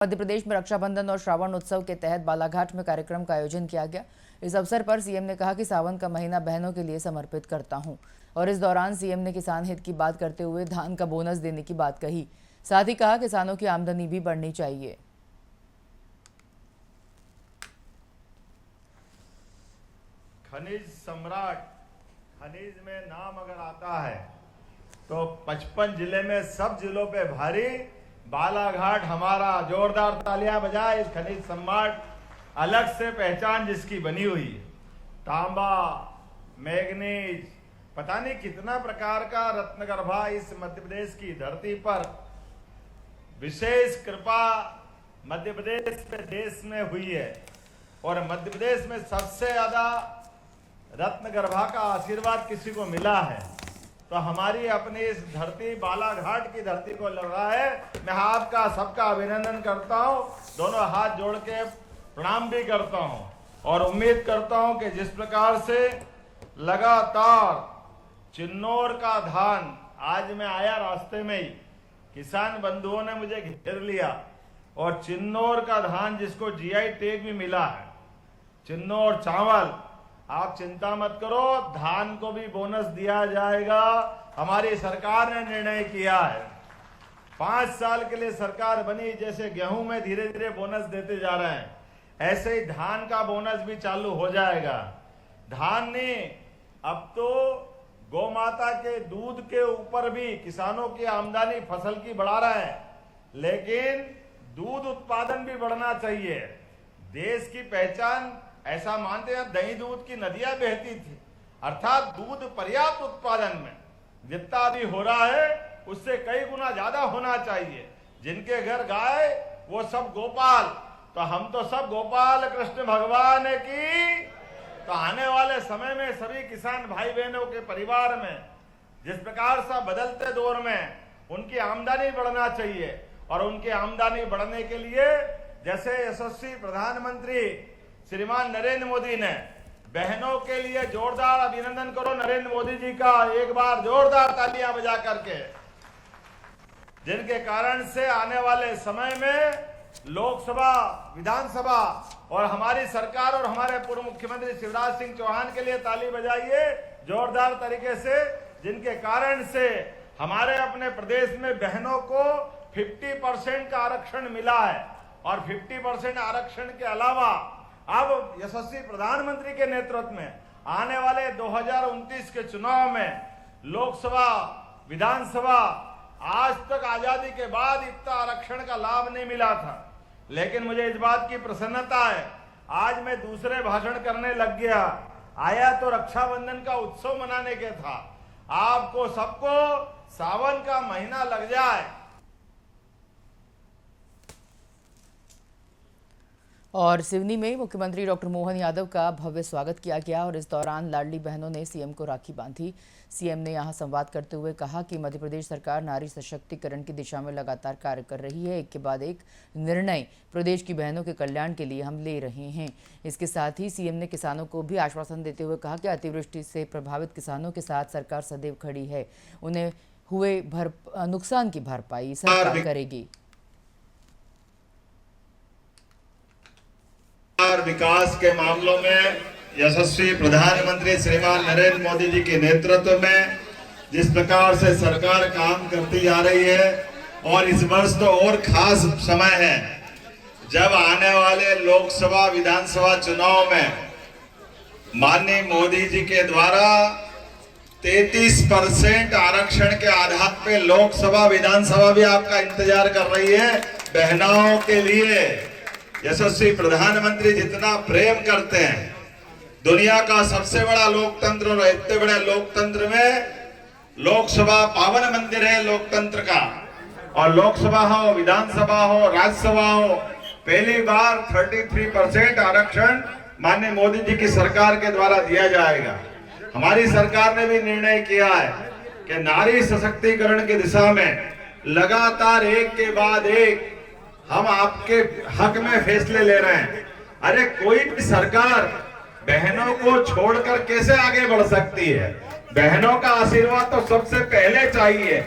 मध्य प्रदेश में रक्षाबंधन और श्रावण उत्सव के तहत बालाघाट में कार्यक्रम का आयोजन किया गया। इस अवसर पर सीएम ने कहा कि सावन का महीना बहनों के लिए समर्पित करता हूं और इस दौरान सीएम ने किसान हित की बात करते हुए धान का बोनस देने की बात कही। साथ ही कहा किसानों की आमदनी भी बढ़नी चाहिए। खनिज सम्राट, खनिज में नाम अगर आता है तो 55 जिले में सब जिलों पे भारी, बालाघाट हमारा जोरदार तालियां बजाए। इस खनिज सम्राट अलग से पहचान जिसकी बनी हुई है। तांबा, मैग्नीज, पता नहीं कितना प्रकार का रत्नगर्भा इस मध्य प्रदेश की धरती पर विशेष कृपा मध्य प्रदेश पे देश में हुई है। और मध्य प्रदेश में सबसे ज्यादा रत्नगर्भा का आशीर्वाद किसी को मिला है तो हमारी अपनी इस धरती बालाघाट की धरती को लग रहा है। मैं आपका सबका अभिनंदन करता हूं, दोनों हाथ जोड़ के प्रणाम भी करता हूं और उम्मीद करता हूं कि जिस प्रकार से लगातार चिन्नौर का धान, आज मैं आया रास्ते में ही किसान बंधुओं ने मुझे घेर लिया और चिन्नौर का धान जिसको जीआई टैग भी मिला है, चिन्नौर चावल, आप चिंता मत करो, धान को भी बोनस दिया जाएगा। हमारी सरकार ने निर्णय किया है, 5 साल के लिए सरकार बनी, जैसे गेहूं में धीरे धीरे बोनस देते जा रहे हैं ऐसे ही धान का बोनस भी चालू हो जाएगा। धान ने अब तो गौ माता के दूध के ऊपर भी किसानों की आमदनी फसल की बढ़ा रहे हैं, लेकिन दूध उत्पादन भी बढ़ना चाहिए। देश की पहचान ऐसा मानते हैं, दही दूध की नदियां बहती थी, अर्थात दूध पर्याप्त उत्पादन में जितना भी हो रहा है उससे कई गुना ज्यादा होना चाहिए। जिनके घर गाय वो सब गोपाल, तो हम तो सब गोपाल कृष्ण भगवान की। तो आने वाले समय में सभी किसान भाई बहनों के परिवार में जिस प्रकार से बदलते दौर में उनकी आमदनी बढ़ना चाहिए और उनकी आमदनी बढ़ने के लिए जैसे यशस्वी प्रधानमंत्री श्रीमान नरेंद्र मोदी ने बहनों के लिए जोरदार अभिनंदन करो नरेंद्र मोदी जी का, एक बार जोरदार तालियां बजा करके, जिनके कारण से आने वाले समय में लोकसभा, विधानसभा और हमारी सरकार और हमारे पूर्व मुख्यमंत्री शिवराज सिंह चौहान के लिए ताली बजाइए जोरदार तरीके से, जिनके कारण से हमारे अपने प्रदेश में बहनों को 50% का आरक्षण मिला है और 50% आरक्षण के अलावा अब यशस्वी प्रधानमंत्री के नेतृत्व में आने वाले 2029 के चुनाव में लोकसभा, विधानसभा, आज तक आजादी के बाद इतना आरक्षण का लाभ नहीं मिला था। लेकिन मुझे इस बात की प्रसन्नता है, आज मैं दूसरे भाषण करने लग गया। आया तो रक्षाबंधन का उत्सव मनाने के था, आपको सबको सावन का महीना लग जाए। और सिवनी में मुख्यमंत्री डॉक्टर मोहन यादव का भव्य स्वागत किया गया और इस दौरान लाडली बहनों ने सीएम को राखी बांधी। सीएम ने यहां संवाद करते हुए कहा कि मध्य प्रदेश सरकार नारी सशक्तिकरण की दिशा में लगातार कार्य कर रही है। एक के बाद एक निर्णय प्रदेश की बहनों के कल्याण के लिए हम ले रहे हैं। इसके साथ ही सीएम ने किसानों को भी आश्वासन देते हुए कहा कि अतिवृष्टि से प्रभावित किसानों के साथ सरकार सदैव खड़ी है, उन्हें हुए नुकसान की भरपाई सरकार करेगी। विकास के मामलों में यशस्वी प्रधानमंत्री श्रीमान नरेंद्र मोदी जी के नेतृत्व में जिस प्रकार से सरकार काम करती जा रही है, और इस वर्ष तो और खास समय है जब आने वाले लोकसभा, विधानसभा चुनाव में माननीय मोदी जी के द्वारा 33% आरक्षण के आधार पे लोकसभा, विधानसभा भी आपका इंतजार कर रही है। बहनों के लिए यशस्वी प्रधानमंत्री जितना प्रेम करते हैं, दुनिया का सबसे बड़ा लोकतंत्र और इतने बड़े लोकतंत्र में लोकसभा पावन मंदिर है लोकतंत्र का, और लोकसभा हो, विधानसभा हो, राज्यसभा हो, पहली बार 33% आरक्षण माननीय मोदी जी की सरकार के द्वारा दिया जाएगा। हमारी सरकार ने भी निर्णय किया है कि नारी सशक्तिकरण की दिशा में लगातार एक के बाद एक हम आपके हक में फैसले ले रहे हैं। अरे कोई भी सरकार बहनों को छोड़कर कैसे आगे बढ़ सकती है? बहनों का आशीर्वाद तो सबसे पहले चाहिए।